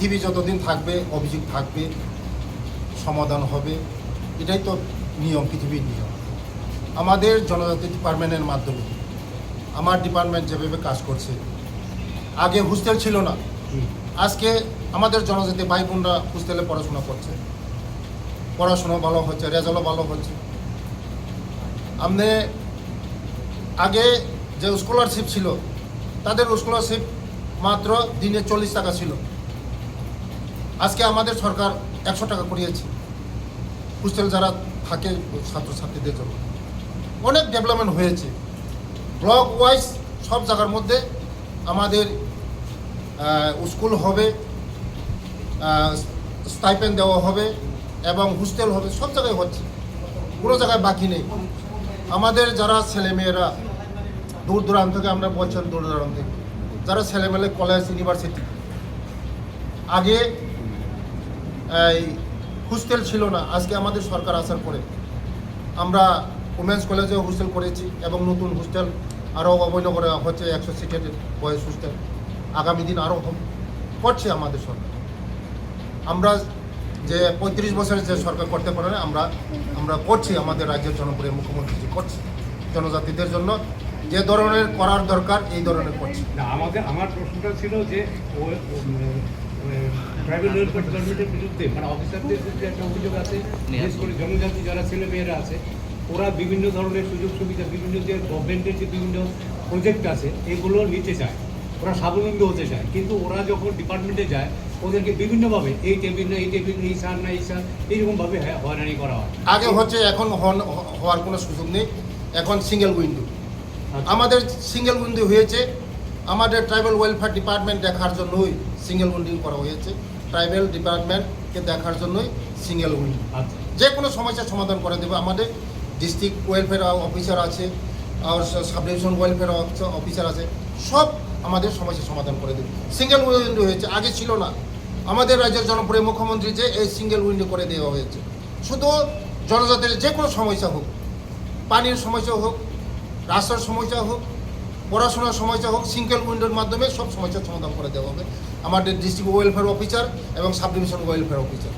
পৃথিবী যতদিন থাকবে অভিযোগ থাকবে, সমাধান হবে, এটাই তো নিয়ম, পৃথিবীর নিয়ম। আমাদের জনজাতি ডিপার্টমেন্টের মাধ্যমে আমার ডিপার্টমেন্ট যেভাবে কাজ করছে, আগে হোস্টেল ছিল না, আজকে আমাদের জনজাতি ভাই বোনরা হোস্টেলে পড়াশোনা করছে, পড়াশোনা ভালো হচ্ছে, রেজাল্টও ভালো হচ্ছে। আপনি আগে যে স্কলারশিপ ছিল, তাদের স্কলারশিপ মাত্র দিনে 40 টাকা ছিল, আজকে আমাদের সরকার 100 টাকা করিয়েছে হোস্টেল যারা থাকে ছাত্রছাত্রীদের জন্য। অনেক ডেভেলপমেন্ট হয়েছে ব্লক ওয়াইজ, সব জায়গার মধ্যে আমাদের স্কুল হবে, স্টাইপেন্ড দেওয়া হবে এবং হোস্টেল হবে, সব জায়গায় হচ্ছে, কোনো জায়গায় বাকি নেই। আমাদের যারা ছেলেমেয়েরা দূর দূরান্ত থেকে, আমরা বলছেন দূর দূরান্ত থেকে যারা ছেলেমেয়ে কলেজ ইউনিভার্সিটি, আগে এই হোস্টেল ছিল না, আজকে আমাদের সরকার আসার পরে আমরা উমেন্স কলেজে হোস্টেল করেছি এবং নতুন হোস্টেল আরও অবৈনগরে হচ্ছে 100 সিটের বয়েজ হোস্টেল, আগামী দিন আরও করছে আমাদের সরকার। আমরা যে 35 বছরের যে সরকার করতে পারে না, আমরা করছি, আমাদের রাজ্যের জনপ্রিয় মুখ্যমন্ত্রী করছি, জনজাতিদের জন্য যে ধরনের করার দরকার এই ধরনের করছি। না, আমার প্রশ্নটা ছিল যে ট্রাইবাল ওয়েলফেয়ার ডিপার্টমেন্টের বিরুদ্ধে মানে অফিসারদের বিরুদ্ধে একটা অভিযোগ আছে, বিশেষ করে জনজাতি যারা ছেলে মেয়েরা আছে, ওরা বিভিন্ন ধরনের সুযোগ সুবিধা, বিভিন্ন যে গভর্নমেন্টের যে বিভিন্ন প্রজেক্ট আছে এগুলো নিতে চায়, ওরা স্বাবলম্বী হতে চায়, কিন্তু ওরা যখন ডিপার্টমেন্টে যায় ওদেরকে বিভিন্নভাবে এই টেবিল না এই টেবিল, এই সার না এই সার, এইরকমভাবে হয়রানি করা হয়। আগে হচ্ছে, এখন হওয়ার কোনো সুযোগ নেই, এখন সিঙ্গেল উইন্ডো। আমাদের সিঙ্গেল উইন্ডো হয়েছে, আমাদের ট্রাইবাল ওয়েলফেয়ার ডিপার্টমেন্ট দেখার জন্যই সিঙ্গেল উইন্ডো করা হয়েছে, ট্রাইবাল ডিপার্টমেন্টকে দেখার জন্যই সিঙ্গেল উইন্ডো। যে কোনো সমস্যার সমাধান করে দেবে। আমাদের ডিস্ট্রিক্ট ওয়েলফেয়ার অফিসার আছে, আর সাব ডিভিশন ওয়েলফেয়ার অফিসার আছে, সব আমাদের সমস্যার সমাধান করে দেবে। সিঙ্গেল উইন্ডো হয়েছে, আগে ছিল না। আমাদের রাজ্যের জনপ্রিয় মুখ্যমন্ত্রী যে এই সিঙ্গেল উইন্ডো করে দেওয়া হয়েছে, শুধু জনজাতির যে কোনো সমস্যা হোক, পানির সমস্যা হোক, রাস্তার সমস্যা হোক, পড়াশোনার সমস্যা হোক, সিঙ্গেল উইন্ডোর মাধ্যমে সব সমস্যার সমাধান করে দেওয়া হবে আমাদের ডিস্ট্রিক্ট ওয়েলফেয়ার অফিসার এবং সাব ডিভিশন ওয়েলফেয়ার অফিসার।